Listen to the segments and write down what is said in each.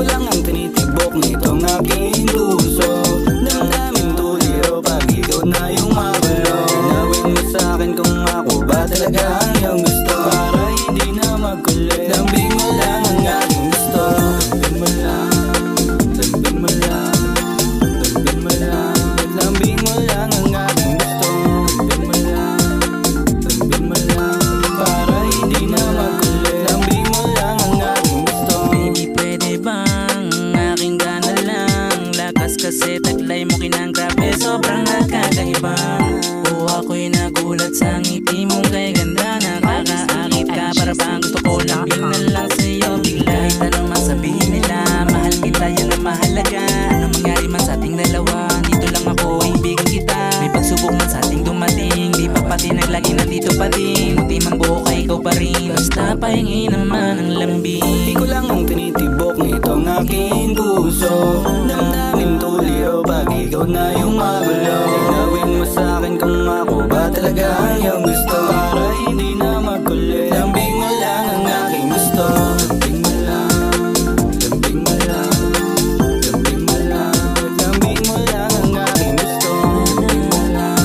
lang ang tinitibok nitong aking puso. Damdamin tuliro pag ikaw na yung magulo. Linawin mo sa'kin kung ako ba talaga ang iyong gusto. Para hindi na magkulit, lambing mo lang ang aking gusto. Lambing mo lang, lambing mo lang, lambing mo lang, lambing mo lang ang aking gusto. Lambing mo lang, lambing mo lang, para hindi na magkulit, lambing mo lang ang aking gusto. Baby, pwede bang aking gana lang? Lakas kasi taglay mo kinang grabe, sobrang nakakaiba. O ako'y nagulat sa ngiti mong kay ganda. Nakakaakit ka para bang gusto ko lambing na lang sa'yo bigla. Kahit anong masabihin nila, mahal kita yan ang mahalaga. Anong mangyari man sa ating dalawa, dito lang ako, ibigan kita. May pagsubok man sa ating dumating, di pa pati naglagi nandito pa din. Buti man buo ka, ikaw pa rin, basta pahingi naman ang lambing. Ikaw lang ang tinitibok nitong aking puso. Damdamin tuliro pag ikaw na yung magulo. Linawin mo sa'kin kung ako ba talaga ang iyong gusto. Para hindi na magkulit, lambing mo lang ang aking gusto. Lambing mo lang, lambing mo lang, lambing mo lang, lambing mo lang ang aking gusto. Lambing mo lang,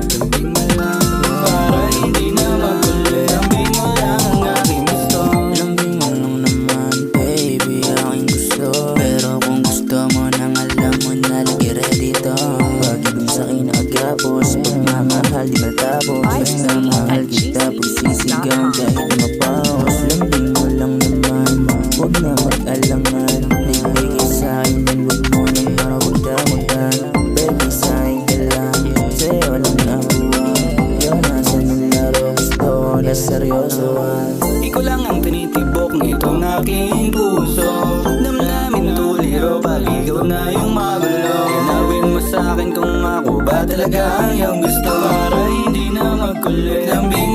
lambing mo lang, para hindi na magkulit, lambing mo lang ang aking gusto. Lambing mo lang naman, baby, aking gusto. Pero kung gusto mo nang alam mo na, lagi ready to. Pag-ibig sa'kin agapos, pagmamahal di matapos. Basta mahal kita, pagsisigaw kahit mapaos. Lambing mo lang naman, huwag na mag-alangan. Nagbigay sa'kin man, huwag mo nang marawag-dawagan. Baby, sa'kin ka lang, sa'yo lang ang buwan. Yun, nasan ang laro, gusto ko na seryosohan. Ikaw lang ang tinitibok nitong aking puso. Damdamin tuliro pag ikaw na yung magulo. Linawin mo sa'kin kung ako ba talaga ang iyong gusto. Para hindi na magkulit, lambing